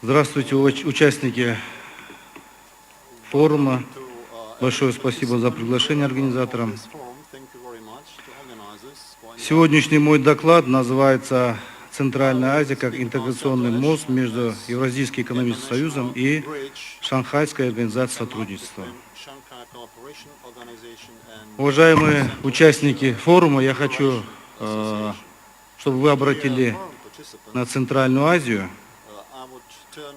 Здравствуйте, участники форума. Большое спасибо за приглашение организаторам. Сегодняшний мой доклад называется «Центральная Азия как интеграционный мост между Евразийским экономическим союзом и Шанхайской организацией сотрудничества». Уважаемые участники форума, я хочу, чтобы вы обратили на Центральную Азию.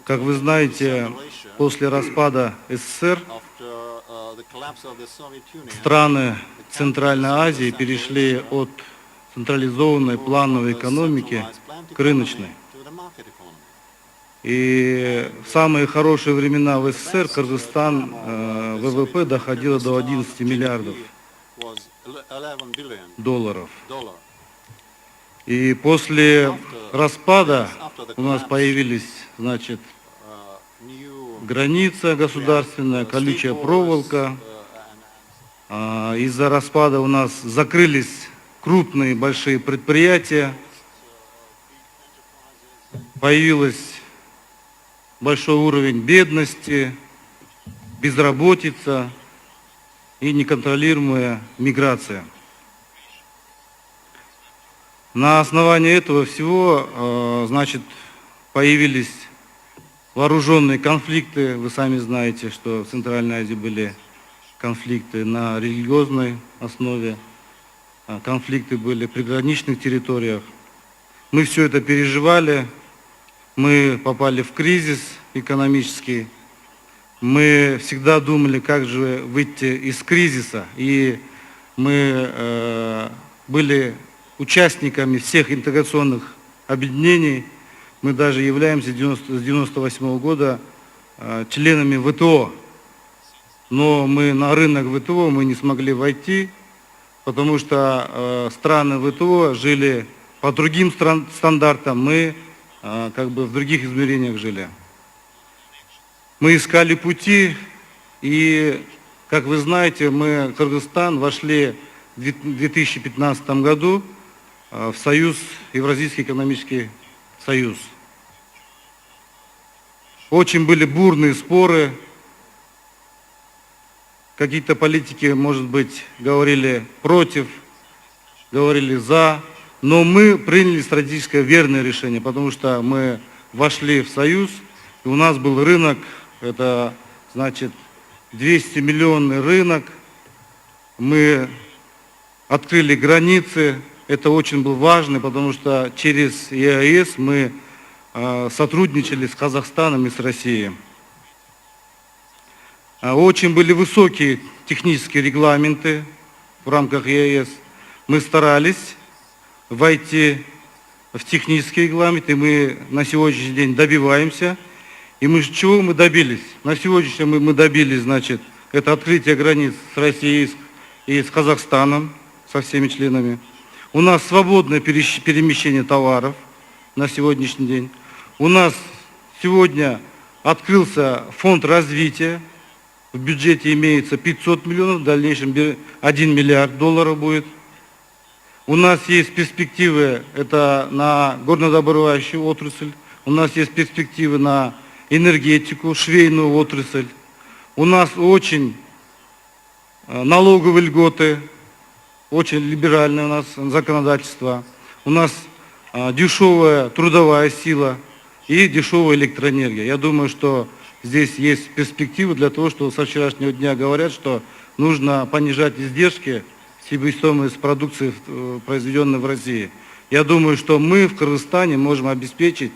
Как вы знаете, после распада СССР страны Центральной Азии перешли от централизованной плановой экономики к рыночной. И в самые хорошие времена в СССР Кыргызстан ВВП доходило до 11 миллиардов долларов. И после распада у нас появились, значит, граница государственная, колючая проволока. Из-за распада у нас закрылись крупные большие предприятия. Появился большой уровень бедности, безработица и неконтролируемая миграция. На основании этого всего, значит, появились вооруженные конфликты. Вы сами знаете, что в Центральной Азии были конфликты на религиозной основе, конфликты были в приграничных территориях. Мы все это переживали, мы попали в кризис экономический, мы всегда думали, как же выйти из кризиса, и мы были участниками всех интеграционных объединений. Мы даже являемся с 1998 года членами ВТО. Но мы на рынок ВТО мы не смогли войти, потому что страны ВТО жили по другим стандартам, мы как бы в других измерениях жили. Мы искали пути, и, как вы знаете, мы, Кыргызстан, вошли в 2015 году в Союз, Евразийский экономический союз. Очень были бурные споры. Какие-то политики, может быть, говорили против, говорили за. Но мы приняли стратегическое верное решение, потому что мы вошли в союз, и у нас был рынок, это, значит, 200-миллионный рынок. Мы открыли границы. Это очень было важно, потому что через ЕАЭС мы сотрудничали с Казахстаном и с Россией. Очень были высокие технические регламенты в рамках ЕАЭС. Мы старались войти в технические регламенты, мы на сегодняшний день добиваемся. И чего мы добились? На сегодняшний день мы добились, значит, это открытие границ с Россией и с Казахстаном, со всеми членами. У нас свободное перемещение товаров на сегодняшний день. У нас сегодня открылся фонд развития. В бюджете имеется 500 миллионов, в дальнейшем 1 миллиард долларов будет. У нас есть перспективы, это на горнодобывающую отрасль. У нас есть перспективы на энергетику, швейную отрасль. У нас очень налоговые льготы. Очень либеральное у нас законодательство. У нас дешевая трудовая сила и дешевая электроэнергия. Я думаю, что здесь есть перспективы для того, что со вчерашнего дня говорят, что нужно понижать издержки, себестоимость продукции, произведенной в России. Я думаю, что мы в Кыргызстане можем обеспечить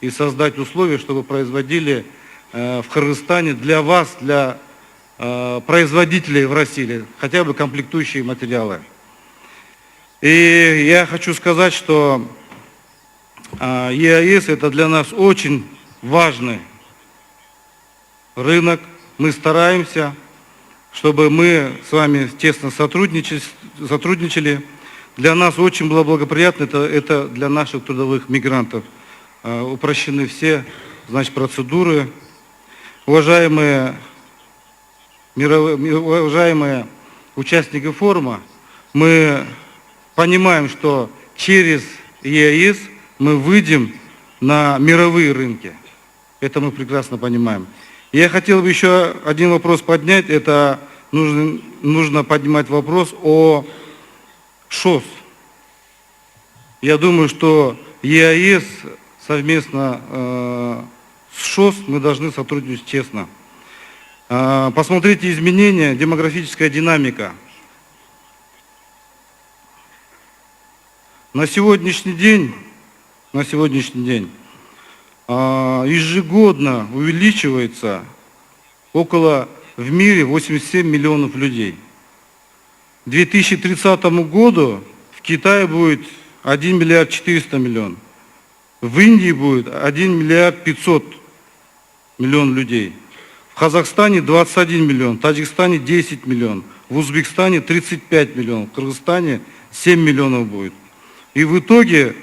и создать условия, чтобы производили в Кыргызстане для вас, для производителей в России, хотя бы комплектующие материалы. И я хочу сказать, что ЕАЭС это для нас очень важный рынок. Мы стараемся, чтобы мы с вами тесно сотрудничали. Для нас очень было благоприятно, это для наших трудовых мигрантов. Упрощены все, значит, процедуры. Уважаемые участники форума, мы понимаем, что через ЕАЭС мы выйдем на мировые рынки. Это мы прекрасно понимаем. И я хотел бы еще один вопрос поднять. Это нужно поднимать вопрос о ШОС. Я думаю, что ЕАЭС совместно с ШОС мы должны сотрудничать честно. Посмотрите изменения, демографическая динамика. На сегодняшний день ежегодно увеличивается в мире 87 миллионов людей. К 2030 году в Китае будет 1 миллиард 400 миллионов. В Индии будет 1 миллиард 500 миллионов людей. В Казахстане 21 миллион, в Таджикистане 10 миллионов, в Узбекистане 35 миллионов, в Кыргызстане 7 миллионов будет. И в итоге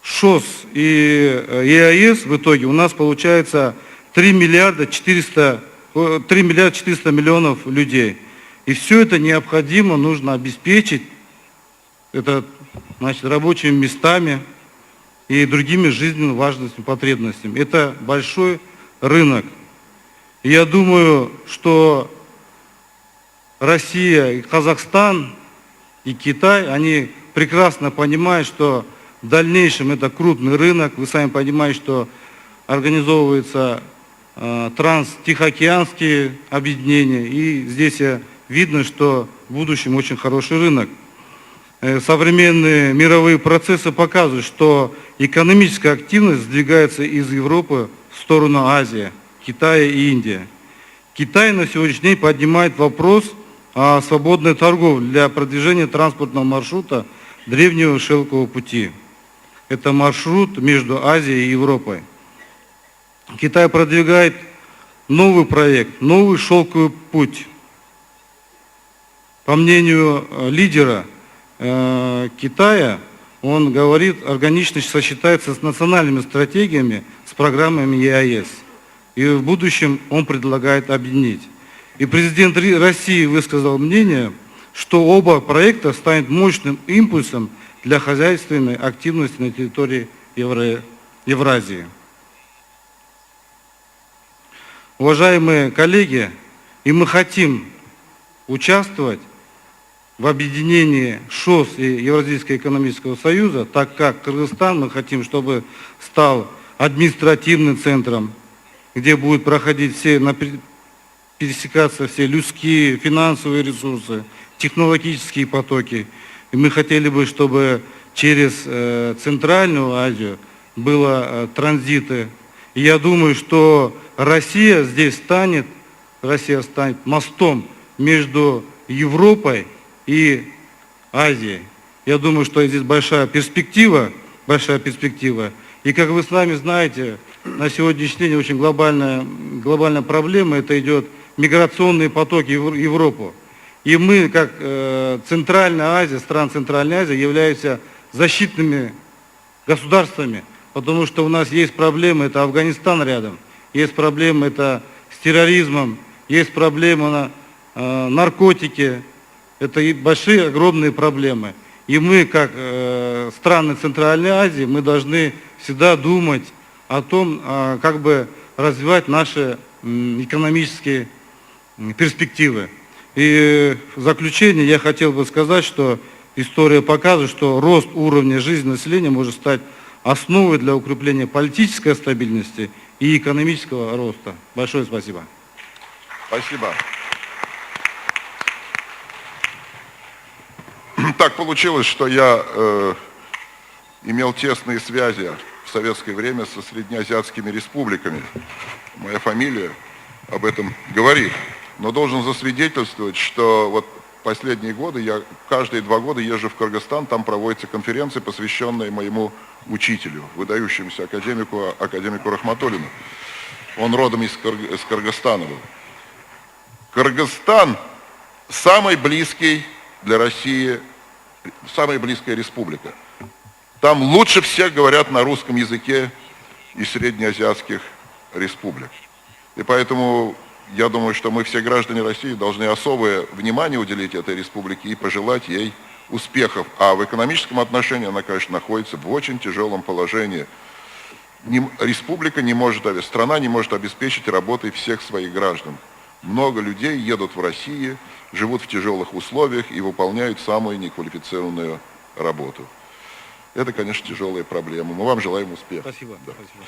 ШОС и ЕАЭС в итоге у нас получается 3 миллиарда 400 миллионов людей. И все это необходимо, нужно обеспечить это, значит, рабочими местами и другими жизненно важными потребностями. Это большой рынок. И я думаю, что Россия, и Казахстан, и Китай, они прекрасно понимают, что в дальнейшем это крупный рынок. Вы сами понимаете, что организовываются транс-тихоокеанские объединения. И здесь видно, что в будущем очень хороший рынок. Современные мировые процессы показывают, что экономическая активность сдвигается из Европы в сторону Азии, Китая и Индии. Китай на сегодняшний день поднимает вопрос о свободной торговле для продвижения транспортного маршрута древнего шелкового пути. Это маршрут между Азией и Европой. Китай продвигает новый проект, новый шелковый путь. По мнению лидера Китая, он говорит, органично сочетается с национальными стратегиями, с программами ЕАЭС. И в будущем он предлагает объединить. И президент России высказал мнение, что оба проекта станут мощным импульсом для хозяйственной активности на территории Евразии. Уважаемые коллеги, и мы хотим участвовать в объединении ШОС и Евразийского экономического союза, так как Кыргызстан мы хотим, чтобы стал административным центром, где будут проходить пересекаться все людские, финансовые ресурсы, технологические потоки. И мы хотели бы, чтобы через Центральную Азию было транзиты. И я думаю, что Россия здесь станет мостом между Европой и Азией. Я думаю, что здесь большая перспектива. И как вы сами знаете, на сегодняшний день очень глобальная проблема, это идет миграционные потоки в Европу. И мы, как Центральная Азия, страны Центральной Азии, являемся защитными государствами, потому что у нас есть проблемы, это Афганистан рядом, есть проблемы это с терроризмом, есть проблемы наркотики, это и большие, огромные проблемы. И мы, как страны Центральной Азии, мы должны всегда думать о том, как бы развивать наши экономические перспективы. И в заключение я хотел бы сказать, что история показывает, что рост уровня жизни населения может стать основой для укрепления политической стабильности и экономического роста. Большое спасибо. Спасибо. Так получилось, что я имел тесные связи в советское время со среднеазиатскими республиками. Моя фамилия об этом говорит. Но должен засвидетельствовать, что вот последние годы, я каждые 2 года езжу в Кыргызстан, там проводятся конференции, посвященные моему учителю, выдающемуся академику Рахматуллину. Он родом из Кыргызстана был. Кыргызстан самый близкий для России, самая близкая республика. Там лучше всех говорят на русском языке из среднеазиатских республик. И поэтому я думаю, что мы все граждане России должны особое внимание уделить этой республике и пожелать ей успехов. А в экономическом отношении она, конечно, находится в очень тяжелом положении. республика не может, страна не может обеспечить работой всех своих граждан. Много людей едут в Россию, живут в тяжелых условиях и выполняют самую неквалифицированную работу. Это, конечно, тяжелая проблема. Мы вам желаем успеха. Спасибо. Да. Спасибо.